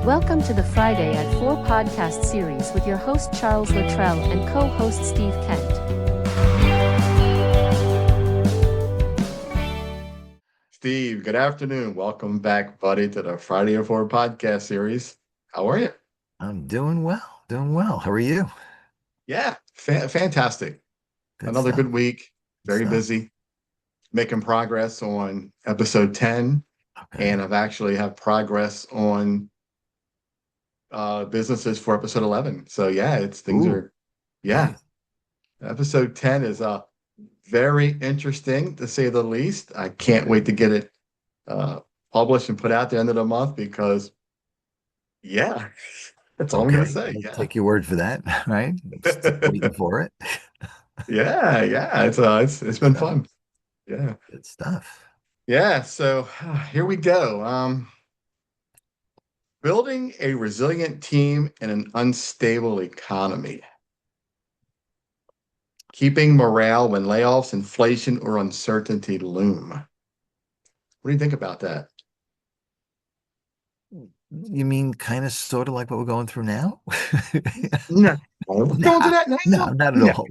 Welcome to the Friday at 4 podcast series with your host Charles Luttrell and co-host Steve Kent. Steve, good afternoon. Welcome back, buddy, to the Friday at 4 podcast series. How are you? I'm doing well, doing well. How are you? Yeah, fantastic. Good Another stuff. good week. Good Very stuff. busy. Making progress on episode 10, Okay. and I've actually have progress on businesses for episode 11. So yeah, it's things Ooh, are yeah. nice. Episode 10 is very interesting to say the least. I can't wait to get it uh published and put out the end of the month because yeah, that's all I'm gonna Okay. say. I'll Yeah. take your word for that, right? Just waiting for it. Yeah. It's Good been stuff. fun. Yeah. Good stuff. Yeah. So here we go. Building a resilient team in an unstable economy. Keeping morale when layoffs, inflation, or uncertainty loom. What do you think about that? You mean kind of sort of like what we're going through now? No. We're going to Nah, that no, now? not at No. all.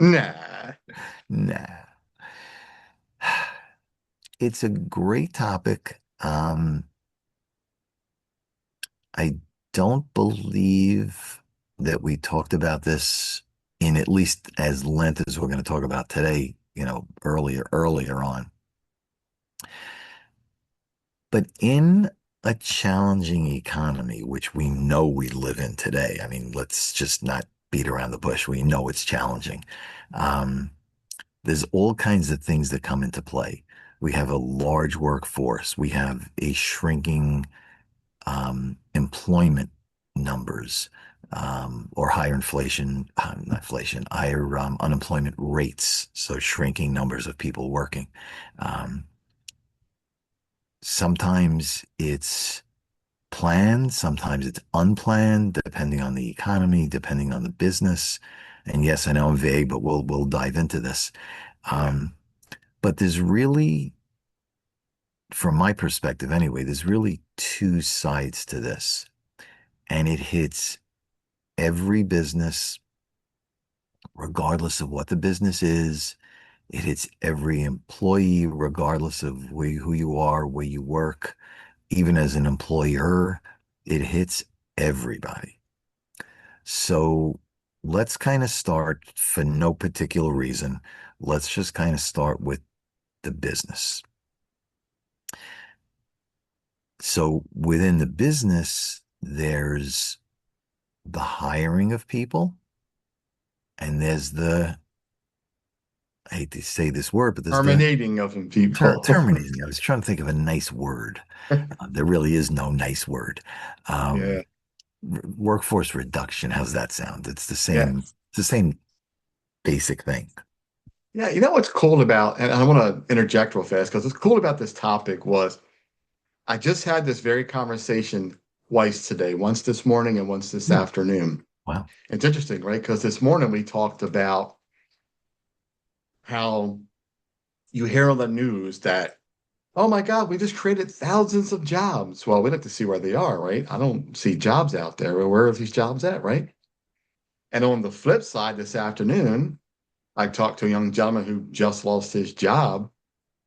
Nah. Nah. It's a great topic. I don't believe that we talked about this in at least as length as we're going to talk about today, earlier on. But in a challenging economy, which we know we live in today, I mean, let's just not beat around the bush. We know it's challenging. Um, there's all kinds of things that come into play. We have a large workforce. We have a shrinking employment numbers, or higher inflation, not inflation, higher unemployment rates, so shrinking numbers of people working. Um, Sometimes it's planned, sometimes it's unplanned, depending on the economy, depending on the business. And yes, I know I'm vague, but we'll dive into this. Yeah. Um, but there's really, from my perspective anyway, there's really two sides to this, and it hits every business, regardless of what the business is. It hits every employee, regardless of who you are, where you work, even as an employer. It hits everybody. So let's kind of start for no particular reason. Let's just kind of start with the business. So within the business, there's the hiring of people, and there's I hate to say this word, but there's the Terminating of them people. terminating. I was trying to think of a nice word. There really is no nice word. Yeah. Um, Workforce reduction. How's that sound? It's the Yeah. same. It's the same basic thing. Yeah. You know what's cool about, and I want to interject real fast because what's cool about this topic was I just had this very conversation twice today, once this morning and once this Hmm. afternoon. Wow. It's interesting, right? Because this morning we talked about how you hear on the news that, oh my God, we just created thousands of jobs. Well, we have to see where they are, right? I don't see jobs out there. Well, where are these jobs at, right? And on the flip side, this afternoon, I talked to a young gentleman who just lost his job,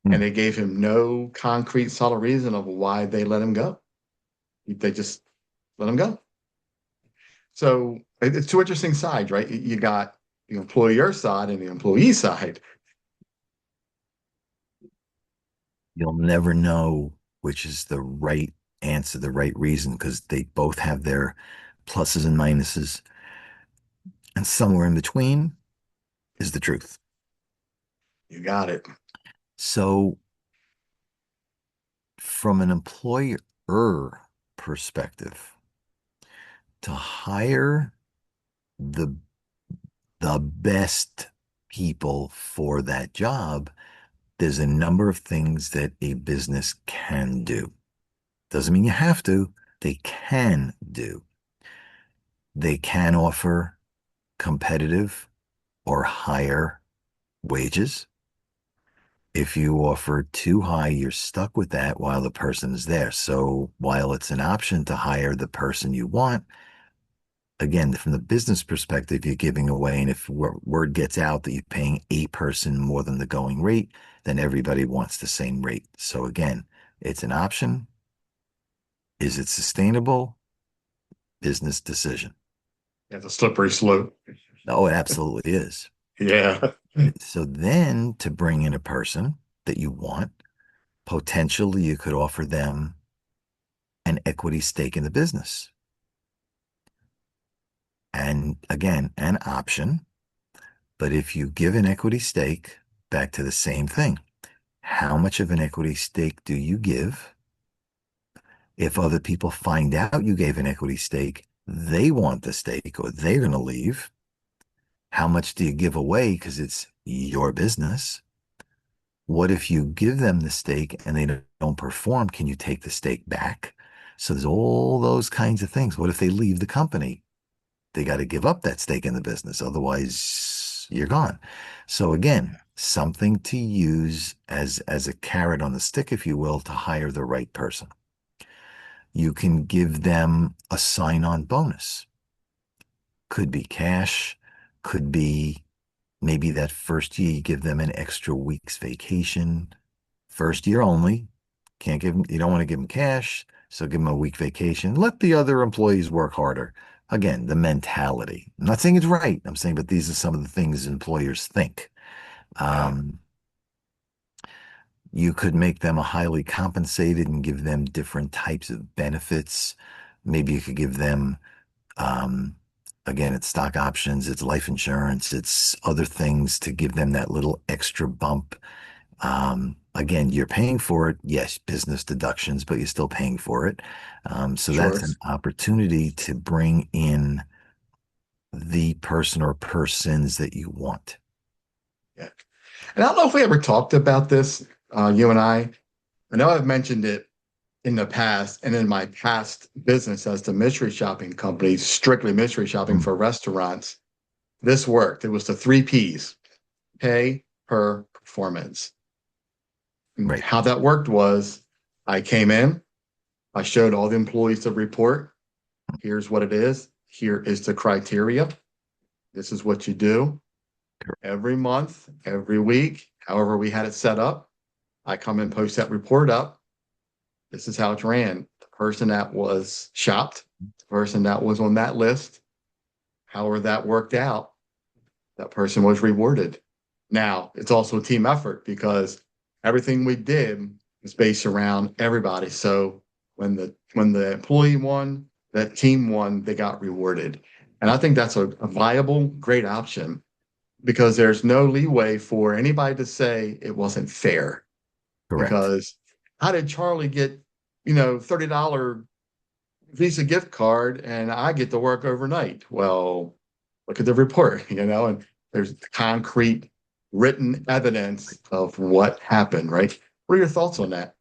Hmm. and they gave him no concrete, solid reason of why they let him go. They just let him go. So it's two interesting sides, right? You got the employer side and the employee side. You'll never know which is the right answer, the right reason, because they both have their pluses and minuses, and somewhere in between is the truth. You got it. So, from an employer perspective, to hire the the best people for that job, there's a number of things that a business can do. Doesn't mean you have to. They can do. They can offer competitive or higher wages. If you offer too high, you're stuck with that while the person is there. So while it's an option to hire the person you want, again, from the business perspective, you're giving away. And if word gets out that you're paying a person more than the going rate, then everybody wants the same rate. So again, it's an option. Is it sustainable? Business decision. Yeah, the slippery slope. Oh, it absolutely is. Yeah. So then to bring in a person that you want, potentially you could offer them an equity stake in the business. And again, an option. But if you give an equity stake, back to the same thing. How much of an equity stake do you give? If other people find out you gave an equity stake, they want the stake or they're going to leave. How much do you give away because it's your business? What if you give them the stake and they don't perform? Can you take the stake back? So there's all those kinds of things. What if they leave the company? They got to give up that stake in the business. Otherwise, you're gone. So again, something to use as a carrot on the stick, if you will, to hire the right person. You can give them a sign-on bonus. Could be cash, could be maybe that first year you give them an extra week's vacation. First year only. Can't give them, you don't want to give them cash, so give them a week vacation. Let the other employees work harder. Again, the mentality. I'm not saying it's right. I'm saying, but these are some of the things employers think. Yeah. Um, you could make them a highly compensated and give them different types of benefits. Maybe you could give them, um, again, it's stock options, it's life insurance, it's other things to give them that little extra bump. Again, you're paying for it. Yes, business deductions, but you're still paying for it. So Sure. that's an opportunity to bring in the person or persons that you want. Yeah. And I don't know if we ever talked about this, you and I. I know I've mentioned it in the past and in my past business as the mystery shopping company, strictly mystery shopping Mm, for restaurants. This worked. It was the three P's: pay per performance. And right. how that worked was I came in, I showed all the employees the report. Here's what it is. Here is the criteria. This is what you do every month, every week, however we had it set up. I come and post that report up. This is how it's ran. The person that was shopped, the person that was on that list, however that worked out, that person was rewarded. Now, it's also a team effort because everything we did was based around everybody. So when the employee won, that team won, they got rewarded. And I think that's a viable, great option because there's no leeway for anybody to say it wasn't fair. Correct. Because how did Charlie get, $30 Visa gift card and I get to work overnight? Well, look at the report, and there's concrete written evidence of what happened, right? What are your thoughts on that?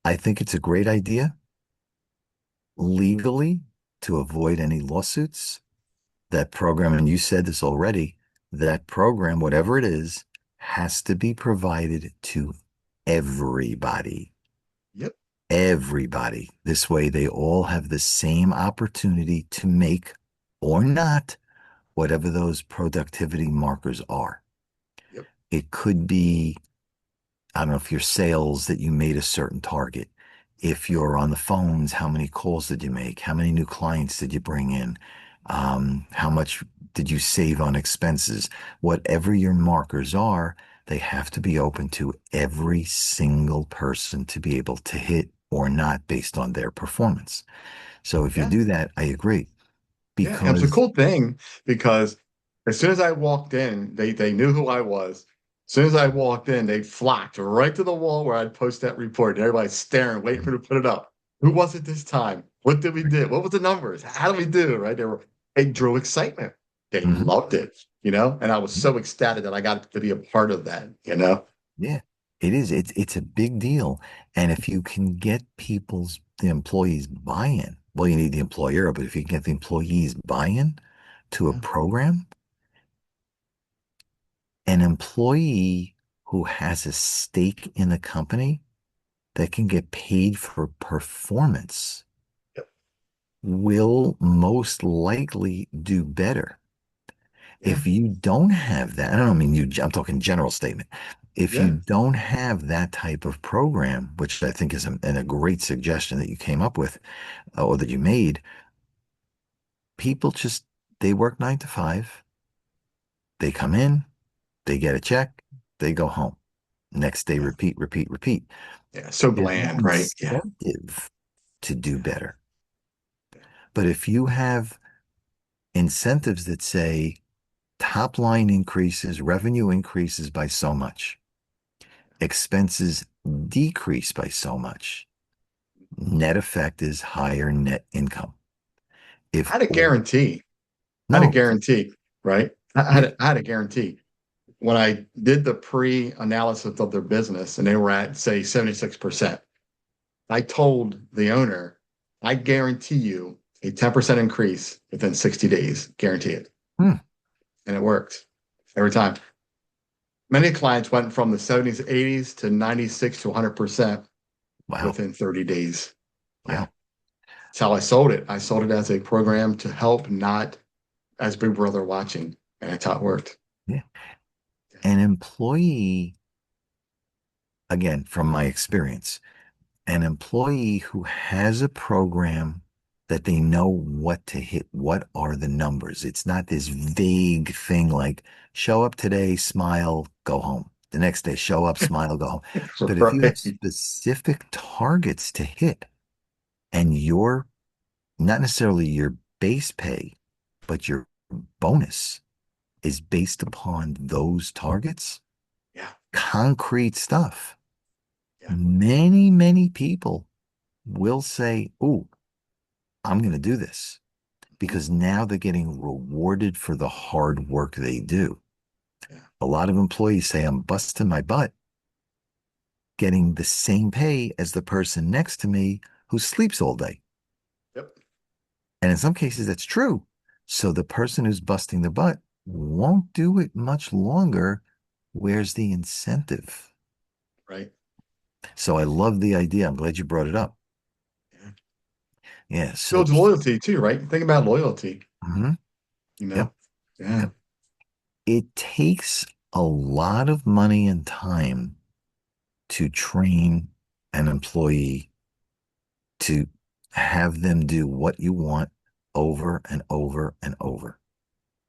I think it's a great idea legally to avoid any lawsuits. That program, and you said this already, that program, whatever it is, has to be provided to everybody. Yep, Everybody. This way, they all have the same opportunity to make or not whatever those productivity markers are. yep, It could be, I don't know, if your sales that you made a certain target. If you're on the phones, how many calls did you make? How many new clients did you bring in? How much did you save on expenses? Whatever your markers are, they have to be open to every single person to be able to hit or not based on their performance. So if you yeah. do that, I agree. Yeah, and it was a Because cool thing because as soon as I walked in, they knew who I was. As soon as I walked in, they flocked right to the wall where I'd post that report. Everybody's staring, waiting for me to put it up. Who was it this time? What did we do? What was the numbers? How did we do? Right? They drew excitement. They Mhm. loved it. And I was so ecstatic that I got to be a part of that. Yeah, it is. It's a big deal. And if you can get the employees buy-in, well, you need the employer, but if you can get the employees buy-in to a Yeah. program, an employee who has a stake in the company that can get paid for performance Yep. will most likely do better. Yeah. If you don't have that, I don't mean you, I'm talking general statement. If you Yeah. don't have that type of program, which I think is a great suggestion that you came up with or that you made, people just, they work 9 to 5, they come in, they get a check, they go home. Next day, Yeah. repeat, repeat, repeat. Yeah. So There's no bland, right? Yeah. incentive to do better. But if you have incentives that say top line increases, revenue increases by so much, expenses decrease by so much, net effect is higher net income. I If had a guarantee. I had a no, guarantee, right? yeah, I had a guarantee. When I did the pre-analysis of their business and they were at, say, 76%, I told the owner, I guarantee you a 10% increase within 60 days. Guarantee it. hmm, And it worked every time. Many clients went from the 70s, 80s to 96 to 100% wow, within 30 days. Yeah. wow, That's how I sold it. I sold it as a program to help, not as Big Brother watching. And that's how it worked. yeah. An employee, again, from my experience, an employee who has a program that they know what to hit, what are the numbers? It's not this vague thing like show up today, smile, go home. The next day, show up, smile, go home. But if you have Right. specific targets to hit and your, not necessarily your base pay, but your bonus is based upon those targets, Yeah. concrete stuff, Yeah. many, many people will say, "Oh, I'm going to do this," Mhm. because now they're getting rewarded for the hard work they do. Yeah. A lot of employees say, I'm busting my butt getting the same pay as the person next to me who sleeps all day. Yep. And in some cases, that's true. So the person who's busting the butt won't do it much longer. Where's the incentive? Right. So I love the idea. I'm glad you brought it up. Yeah. Yeah. So, Builds loyalty too, right? Think about loyalty, mhm, you yep, know? Yeah. yep. It takes a lot of money and time to train an employee to have them do what you want over and over and over.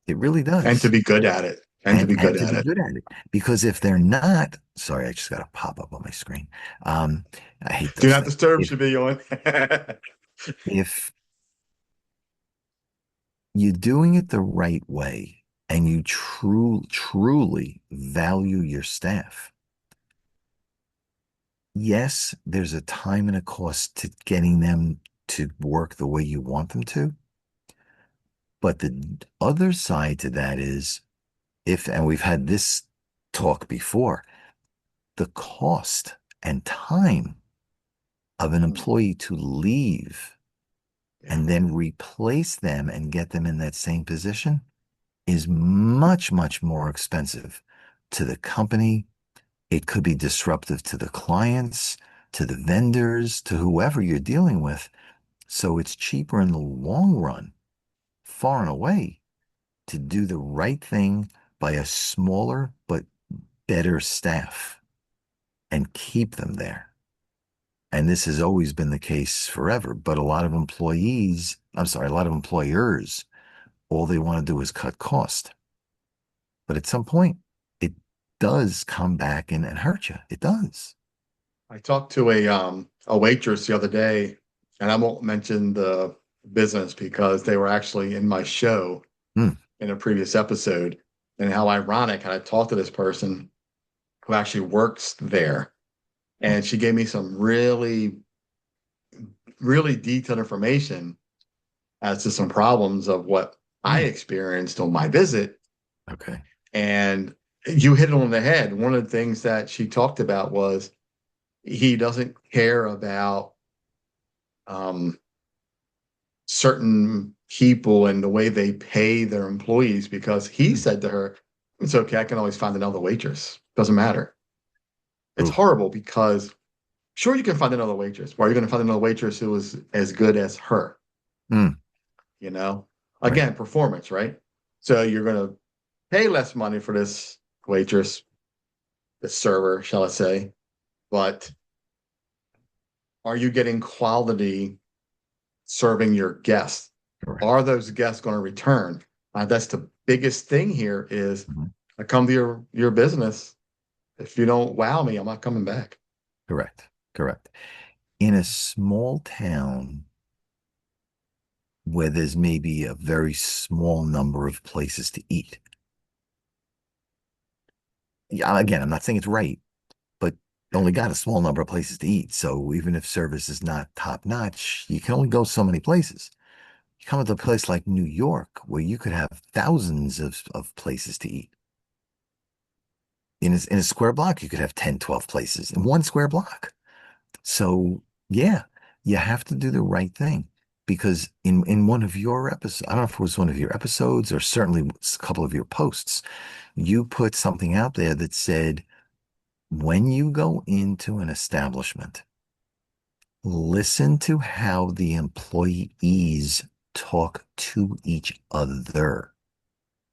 It really And to does. be good at it. And to be And good to at be it. good at it. Because if they're not, sorry, I just got a pop up on my screen. Um, I hate Do those not things. disturb should be on. If you're doing it the right way and you truly value your staff, yes, there's a time and a cost to getting them to work the way you want them to. But the other side to that is if, and we've had this talk before, the cost and time of an employee to leave Yeah. and then replace them and get them in that same position is much, much more expensive to the company. It could be disruptive to the clients, to the vendors, to whoever you're dealing with. So it's cheaper in the long run, far and away, to do the right thing by a smaller but better staff and keep them there. And this has always been the case forever. But a lot of employees, I'm sorry, a lot of employers, all they want to do is cut cost. But at some point, it does come back and hurt you. It does. I talked to a waitress the other day, and I won't mention the business because they were actually in my show Hmm. in a previous episode. And how ironic, and I talked to this person who actually works there, and she gave me some really, really detailed information as to some problems of what I Hmm. experienced on my visit. Okay. And you hit it on the head. One of the things that she talked about was he doesn't care about um, certain people and the way they pay their employees because he Hmm. said to her, it's okay, I can always find another waitress. Doesn't matter. It's Ooh, horrible because sure you can find another waitress. Why are you going to find another waitress who is as good as her? mm, You know, right, again, performance, right? So you're going to pay less money for this waitress, this server, shall I say? But are you getting quality serving your guests? Are correct. those guests going to return? That's the biggest thing here is Mhm. I come to your business. If you don't wow me, I'm not coming back. Correct. Correct. In a small town where there's maybe a very small number of places to eat. Yeah, again, I'm not saying it's right, but you Yeah. only got a small number of places to eat. So even if service is not top notch, you can only go so many places. You come to a place like New York where you could have thousands of places to eat. In a square block, you could have 10, 12 places in one square block. So yeah, you have to do the right thing because in one of your episodes, I don't know if it was one of your episodes or certainly a couple of your posts, you put something out there that said, when you go into an establishment, listen to how the employees talk to each other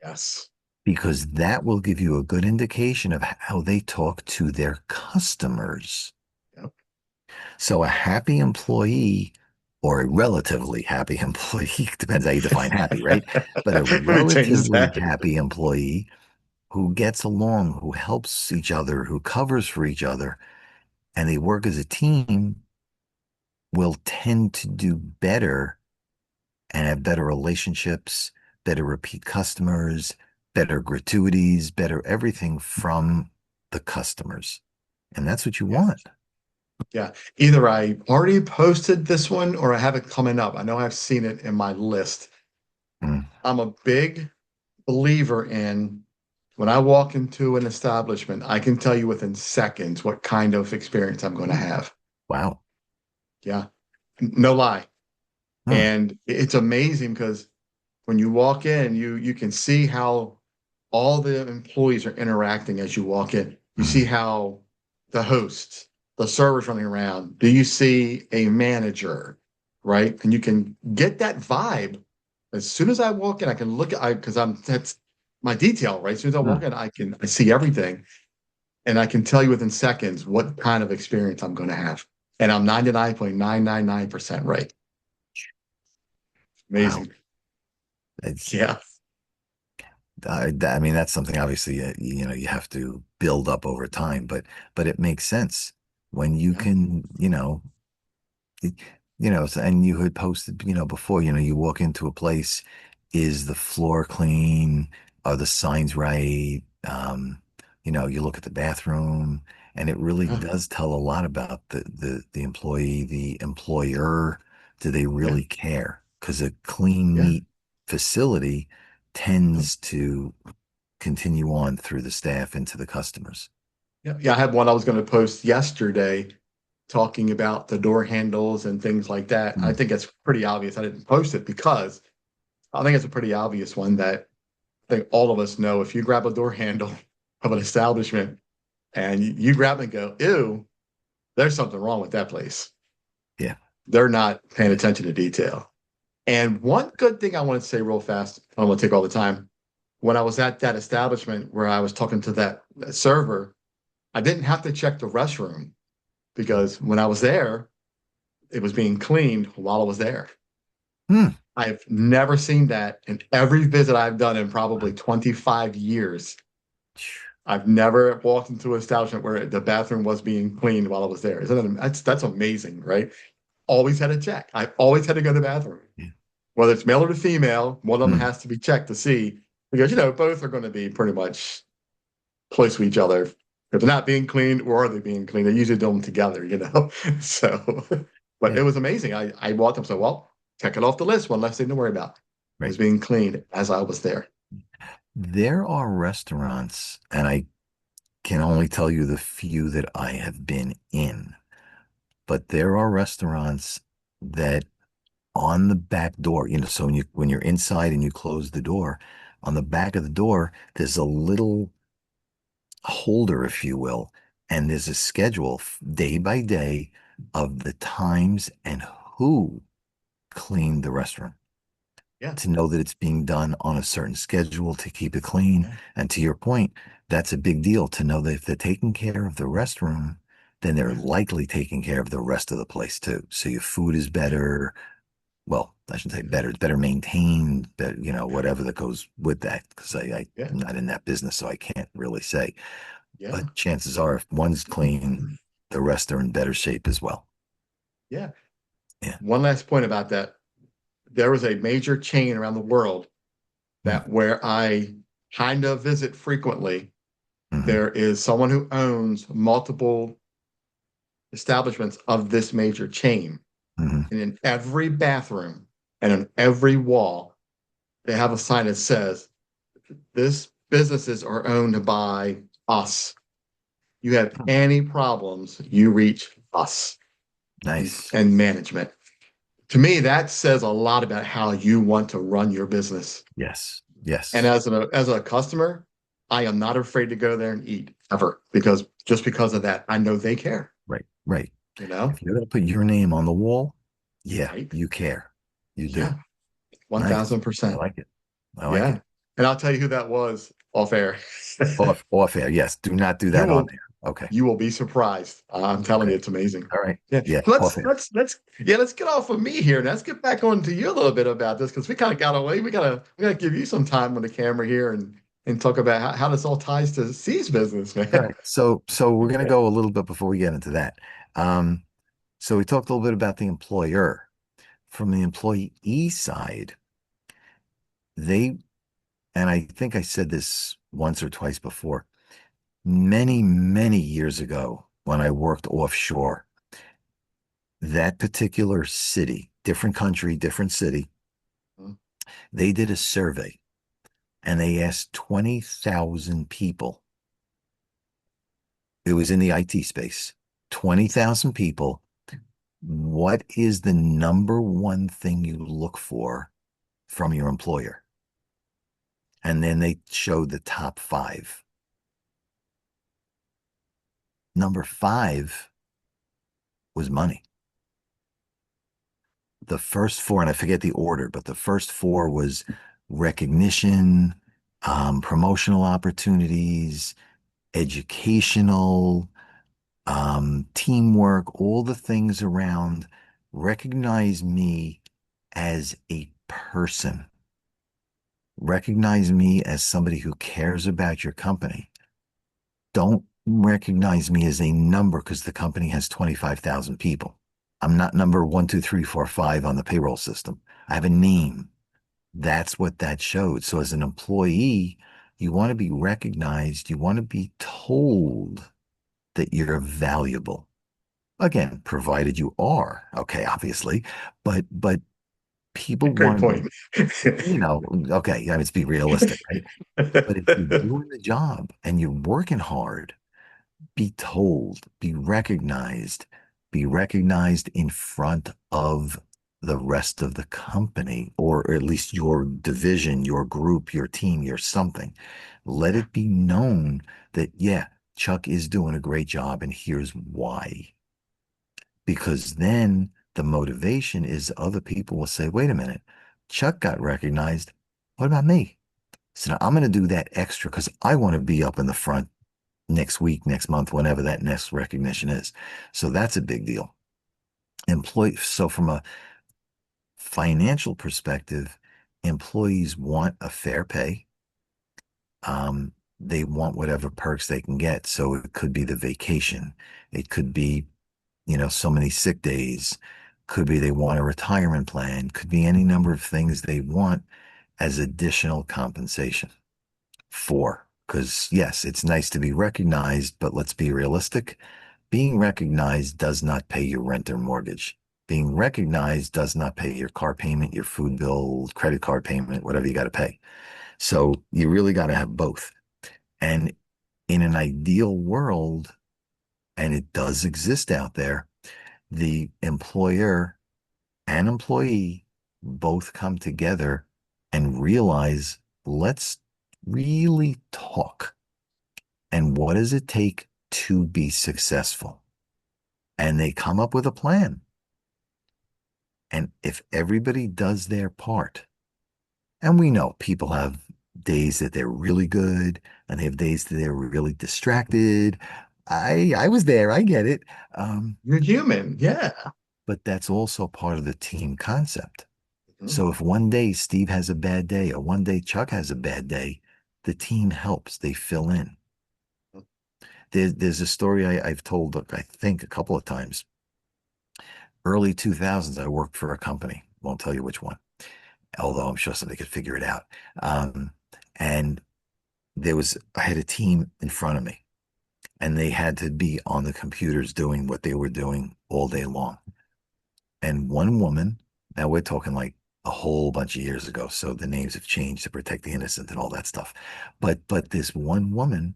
Yes. because that will give you a good indication of how they talk to their customers. Yep. So a happy employee or a relatively happy employee, depends how you define happy, right? But a Let me change relatively that. happy employee who gets along, who helps each other, who covers for each other, and they work as a team will tend to do better and have better relationships, better repeat customers, better gratuities, better everything from the customers. And that's what you Yeah. want. Yeah. Either I already posted this one or I have it coming up. I know I've seen it in my list. Mm, I'm a big believer in when I walk into an establishment, I can tell you within seconds what kind of experience I'm going to have. wow. Yeah. No lie. Mm, And it's amazing because when you walk in, you can see how all the employees are interacting as you walk in. You see mm, how the hosts, the servers running around. Do you see a manager, right? And you can get that vibe as soon as I walk in. I can look at I because I'm that's my detail, right? As soon as I walk mm. in, I see everything, and I can tell you within seconds what kind of experience I'm going to have. And I'm 99.999% right. Wow. Amazing. It's, Yeah. I mean, that's something obviously, you have to build up over time, but it makes sense when you Yeah. can, it- and you had posted, before, you walk into a place, is the floor clean? Are the signs right? You look at the bathroom, and it really Yeah. does tell a lot about the employee, the employer. Do they Yeah. really care? Because a clean, Yeah. neat facility tends to continue on through the staff into the customers. Yeah, yeah, I had one I was going to post yesterday talking about the door handles and things like that. I Mm, think it's pretty obvious. I didn't post it because I think it's a pretty obvious one that I think all of us know if you grab a door handle of an establishment and you grab it and go, ew, there's something wrong with that place. yeah. They're not paying attention to detail. And one good thing I want to say real fast, I don't want to take all the time. When I was at that establishment where I was talking to that server, I didn't have to check the restroom because when I was there, it was being cleaned while I was there. Hmm. I've never seen that in every visit I've done in probably 25 years. I've never walked into an establishment where the bathroom was being cleaned while I was there. Isn't that, that's amazing, right? Always had to check. I always had to go to the bathroom. Yeah. Whether it's male or female, one of them Hmm. has to be checked to see because both are going to be pretty much close to each other. If they're not being cleaned, or are they being cleaned? They usually do them together. So, but Yeah. it was amazing. I walked up and said, well, check it off the list. One less thing to worry about. It Right. was being cleaned as I was there. There are restaurants, and I can only tell you the few that I have been in, but there are restaurants that on the back door, so when you're inside and you close the door, on the back of the door, there's a little holder, if you will, And there's a schedule day by day of the times and who cleaned the restroom Yeah. to know that it's being done on a certain schedule to keep it clean. Yeah. And to your point, that's a big deal to know that if they're taking care of the restroom, then they're Yeah. likely taking care of the rest of the place too. So your food is better. Well, I shouldn't say better, it's better maintained, but whatever that goes with that. Because Yeah. I'm not in that business, so I can't really say. Yeah. But chances are if one's clean, the rest are in better shape as well. Yeah. Yeah. One last point about that. There was a major chain around the world Mm-hmm. that where I kind of visit frequently. Mm-hmm. There is someone who owns multiple establishments of this major chain. Mm-hmm. And in every bathroom and on every wall, they have a sign that says, this businesses are owned by us. You have any problems, you reach us Nice. and management. To me, that says a lot about how you want to run your business. Yes. And Yes. as a customer, I am not afraid to go there and eat ever because just because of that, I know they care, Right. Right. you know? If you're going to put your name on the wall, yeah, Right? you care. You do. Yeah, Nice. I 1000%. like it. I like Yeah. it. And I'll tell you who that was off air. Off air. Yes. Do not do You that on will there. Okay. you will be surprised. I'm telling you, Okay. it's amazing. All right. Yeah. Yeah. Off air. Let's get off of me here. Let's get back on to you a little bit about this because we kind of got away. We gotta give you some time on the camera here and talk about how this all ties to C's business, All man. right. So we're going to go a little bit before we get into that. Um, so we talked a little bit about the employer. From the employee side, they, and I think I said this once or twice before, many, many years ago when I worked offshore, that particular city, different country, different city, they did a survey and they asked 20,000 people. It was in the IT space. 20,000 people. What is the number one thing you look for from your employer? And then they showed the top five. Number five was money. The first four, and I forget the order, but the first four was recognition, promotional opportunities, educational, teamwork, all the things around recognize me as a person, recognize me as somebody who cares about your company. Don't recognize me as a number because the company has 25,000 people. I'm not number one, two, three, four, five on the payroll system. I have a name. That's what that showed. So as an employee, you want to be recognized. You want to be told that you're valuable. Again, provided you are, okay, obviously, but people Great want to be, point. okay, I mean, let's be realistic, right? But if you're doing the job and you're working hard, be told, be recognized in front of the rest of the company, or at least your division, your group, your team, your something. Let Yeah. it be known that, yeah, Chuck is doing a great job, and here's why. Because then the motivation is other people will say, wait a minute, Chuck got recognized. What about me? So now I'm going to do that extra because I want to be up in the front next week, next month, whenever that next recognition is. So that's a big deal. So from a financial perspective, employees want a fair pay. They want whatever perks they can get. So it could be the vacation. It could be, so many sick days. Could be they want a retirement plan. Could be any number of things they want as additional compensation for. Because yes, it's nice to be recognized, but let's be realistic. Being recognized does not pay your rent or mortgage. Being recognized does not pay your car payment, your food bill, credit card payment, whatever you got to pay. So you really got to have both. And in an ideal world, and it does exist out there, the employer and employee both come together and realize, let's really talk. And what does it take to be successful. And they come up with a plan. And if everybody does their part, and we know people have days that they're really good and they have days that they're really distracted. I was there, I get it. You're human. Yeah. But that's also part of the team concept. Mhm. So if one day Steve has a bad day or one day Chuck has a bad day, the team helps. They fill in. There's a story I've told, I think, a couple of times. Early 2000s, I worked for a company. Won't tell you which one, although I'm sure somebody could figure it out. And I had a team in front of me, and they had to be on the computers doing what they were doing all day long. And one woman, now we're talking like a whole bunch of years ago, so the names have changed to protect the innocent and all that stuff. But this one woman,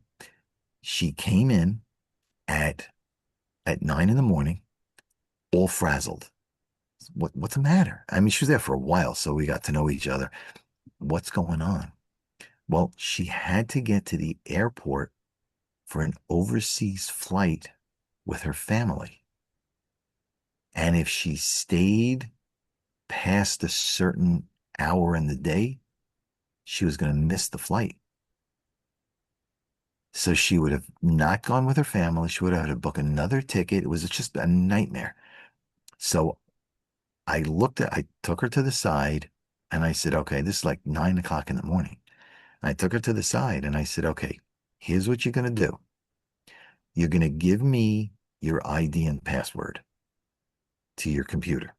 she came in at 9 in the morning, all frazzled. What's the matter? I mean, she was there for a while, so we got to know each other. What's going on? Well, she had to get to the airport for an overseas flight with her family. And if she stayed past a certain hour in the day, she was going to miss the flight. So she would have not gone with her family. She would have had to book another ticket. It was just a nightmare. So I took her to the side and I said, okay, this is like 9 o'clock in the morning. And I took her to the side and I said, okay, here's what you're going to do. You're going to give me your ID and password to your computer.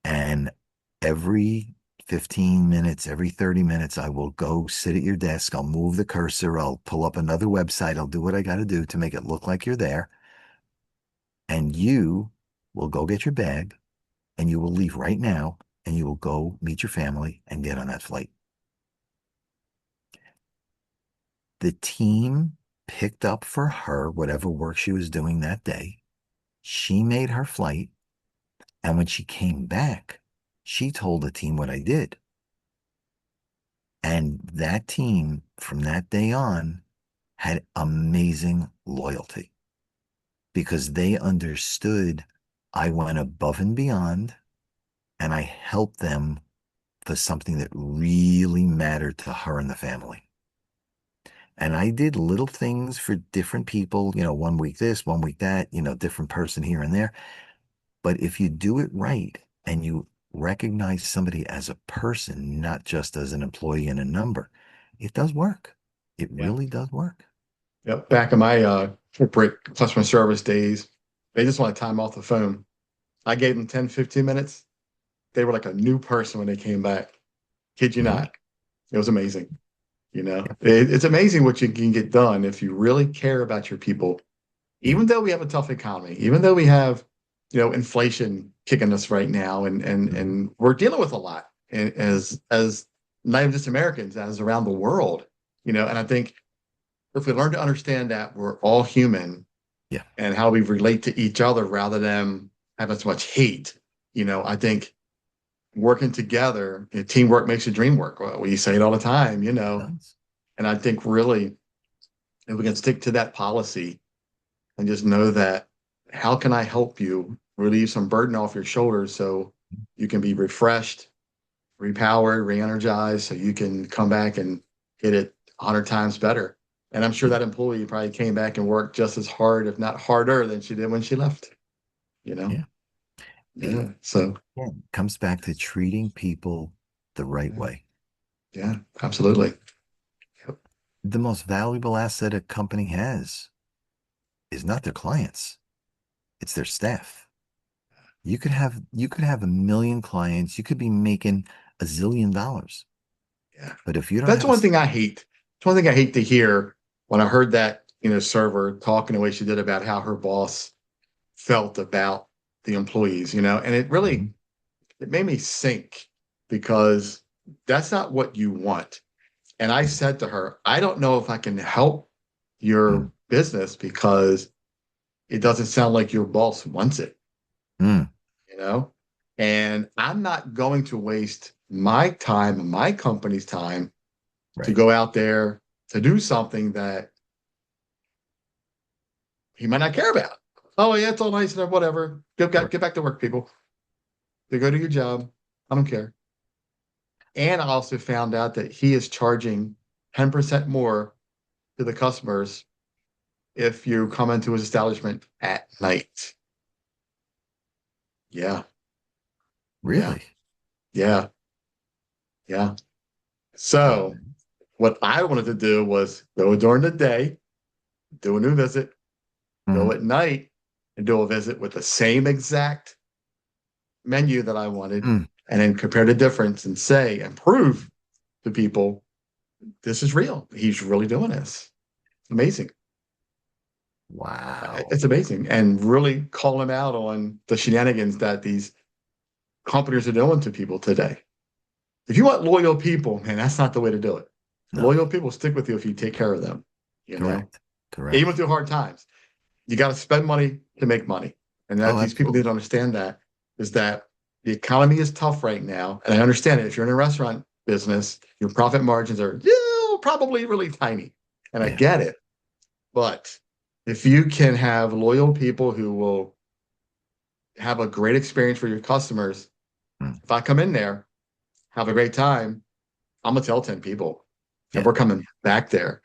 And every 15 minutes, every 30 minutes, I will go sit at your desk. I'll move the cursor. I'll pull up another website. I'll do what I got to do to make it look like you're there. And you will go get your bag and you will leave right now and you will go meet your family and get on that flight. The team picked up for her whatever work she was doing that day. She made her flight. And when she came back, she told the team what I did. And that team from that day on had amazing loyalty because they understood I went above and beyond and I helped them for something that really mattered to her and the family. And I did little things for different people, 1 week this, 1 week that, different person here and there. But if you do it right and you recognize somebody as a person, not just as an employee and a number, it does work. It Yeah. really does work. Yep. Back in my corporate customer service days, they just want to time off the phone. I gave them 10, 15 minutes. They were like a new person when they came back. Kid you Mhm. not. It was amazing. It's amazing what you can get done if you really care about your people. Yeah. Even though we have a tough economy, even though we have, inflation kicking us right now, Mhm. and we're dealing with a lot, and as not even just Americans, as around the world, and I think if we learn to understand that we're all human Yeah. and how we relate to each other rather than having so much hate, I think working together, teamwork makes the dream work. Well, we say it all the time, It does. and I think really if we can stick to that policy and just know that how can I help you relieve some burden off your shoulders so you can be refreshed, repowered, re-energized, so you can come back and hit it 100 times better. And I'm sure Yeah. that employee probably came back and worked just as hard, if not harder, than she did when she left. You know? Yeah. Yeah. So It comes back to treating people the right yeah, way. yeah, absolutely. Yep. The most valuable asset a company has is not their clients, it's their staff. You could have a million clients, you could be making $1 zillion. Yeah. But if you don't That's have a one thing I hate. It's one thing I hate to hear when I heard that, server talking the way she did about how her boss felt about the employees, and it really Mhm. it made me sink because that's not what you want. And I said to her, I don't know if I can help Mm, your business because it doesn't sound like your boss wants it, mm, you know? And I'm not going to waste my time and my company's time to right. go out there to do something that he might not care about. Oh yeah, it's all nice and whatever. Get back to work, people. You go to your job. I don't care. And I also found out that he is charging 10% more to the customers if you come into his establishment at night. Yeah, yeah, Really? yeah, yeah. Wow. So what I wanted to do was go during the day, do a new visit, go Mhm. at night and do a visit with the same exact menu that I wanted, Mm. and then compare the difference and say and prove to people this is real. He's really doing this. Amazing. Wow. It's amazing. And really call him out on the shenanigans that these companies are doing to people today. If you want loyal people, man, that's not the way to do it. No. Loyal people stick with you if you take care of them, you know, Correct. even Correct. through hard times. You got to spend money to make money. And that Oh, these people need absolutely. to understand that is that the economy is tough right now. And I understand it. If you're in a restaurant business, your profit margins are probably really tiny. And I Yeah. get it. But if you can have loyal people who will have a great experience for your customers, Mm. if I come in there, have a great time, I'm gonna tell 10 people and Yeah. we're coming back there.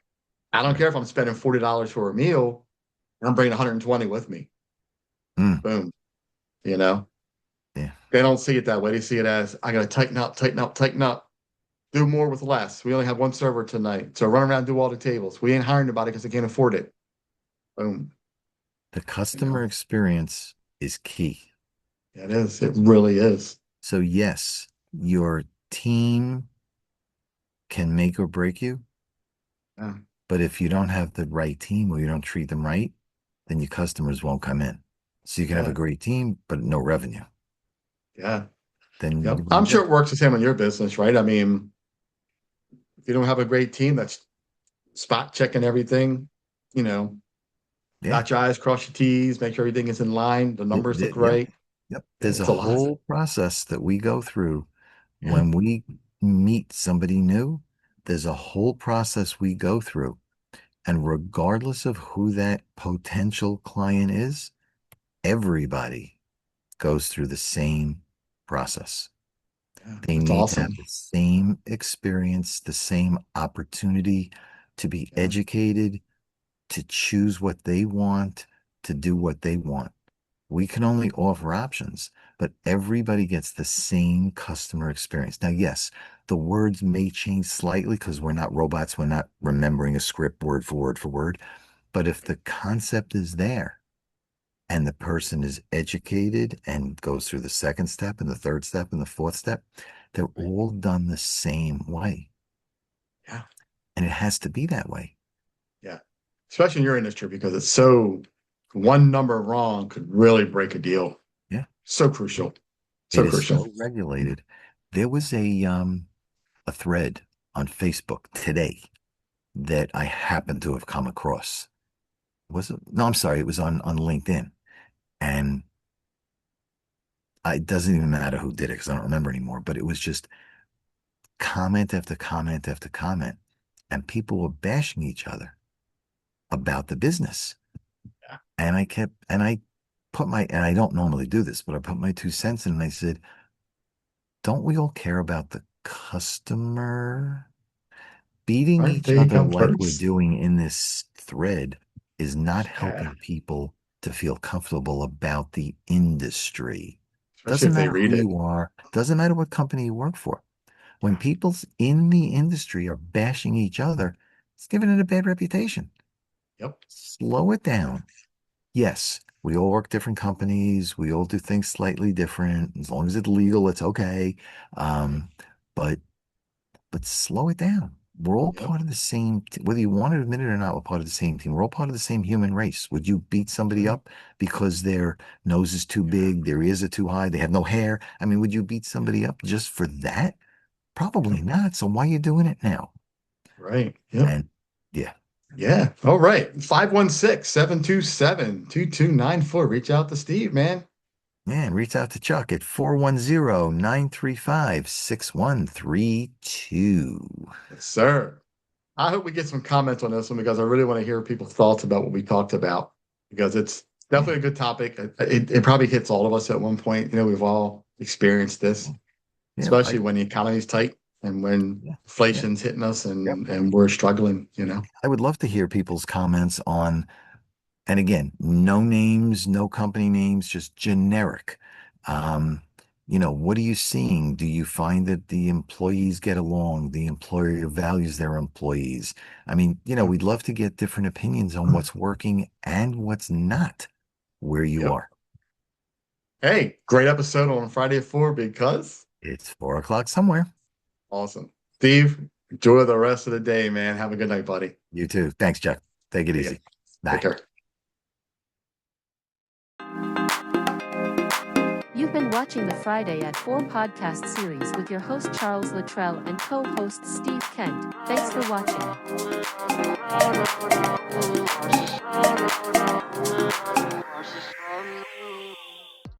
I don't Right. care if I'm spending $40 for a meal and I'm bringing 120 with me. Mm. Boom. You know, Yeah. they don't see it that way. They see it as I gotta tighten up, tighten up, tighten up, do more with less. We only have one server tonight. So run around and do all the tables. We ain't hiring anybody because they can't afford it. Boom. The You know, customer experience is key. it is. It really is. So, yes, your team can make or break you, Yeah. but if you don't have the right team or you don't treat them right, then your customers won't come in. So you can have a Yeah. great team, but no revenue. Yeah. Then Yep. what are I'm you sure doing? it works the same on your business, right? I mean, if you don't have a great team that's spot checking everything, you know, Yeah. dot your I's, cross your T's, make sure everything is in line, the numbers look Yep. right. Yep. Yeah, There's a it's a lot. whole process that we go through Yeah. when we meet somebody new. There's a whole process we go through. And regardless of who that potential client is, everybody goes through the same process. Yeah. They That's need to have awesome. the same experience, the same opportunity to be Yeah. educated, to choose what they want, to do what they want. We can only offer options, but everybody gets the same customer experience. Now, yes, the words may change slightly because we're not robots. We're not remembering a script word for word for word. But if the concept is there and the person is educated and goes through the second step and the third step and the fourth step, they're Right. all done the same way. Yeah. And it has to be that way. Yeah. Especially in your industry because it's so one number wrong could really break a deal. Yeah. So crucial. It So is crucial. so regulated. There was a thread on Facebook today that I happened to have come across. Was it? No, I'm sorry. It was on LinkedIn. And it doesn't even matter who did it because I don't remember anymore. But it was just comment after comment after comment. And people were bashing each other about the business. Yeah. And I and I don't normally do this, but I put my 2 cents in and I said, don't we all care about the customer? Beating Right. each They other come like we're first. doing in this thread is not Yeah. helping people to feel comfortable about the industry. Especially Doesn't if they matter who read it. you are, doesn't matter what company you work for. When Yeah. people in the industry are bashing each other, it's giving it a bad reputation. Yep. Slow it down. Yes, we all work different companies. We all do things slightly different. As long as it's legal, it's okay. Right. Um, but slow it down. We're all Yep. part of the same, whether you want to admit it or not, we're part of the same team. We're all part of the same human race. Would you beat That's somebody right. up because their nose is too big, their ears are too high, they have no hair? I mean, would you beat somebody up just for that? Yep. Probably not. So why are you doing it now? Right. Yep. And yeah, Yeah. All right. 516-727-2294. Reach out to Steve, man. and reach out to Chuck at 410-935-6132. Yes, sir. I hope we get some comments on this one because I really want to hear people's thoughts about what we talked about. because it's definitely a good topic. It probably hits all of us at one point. We've all experienced this, Yeah, especially when the economy's tight and when yeah, yeah. inflation's hitting us Yep. and we're struggling. I would love to hear people's comments on, and again, no names, no company names, just generic. Um, what are you seeing? Do you find that the employees get along? The employer values their employees? I mean, Yep. we'd love to get different opinions on what's working and what's not where you Yep. are. Hey, great episode on Friday at 4 because It's 4 o'clock somewhere. awesome. Steve, enjoy the rest of the day, man. Have a good night, buddy. You too. Thanks, Chuck. Take it Take easy. care. Take Bye. care. You've been watching the Friday at 4 podcast series with your host Charles Luttrell and co-host Steve Kent. Thanks for watching.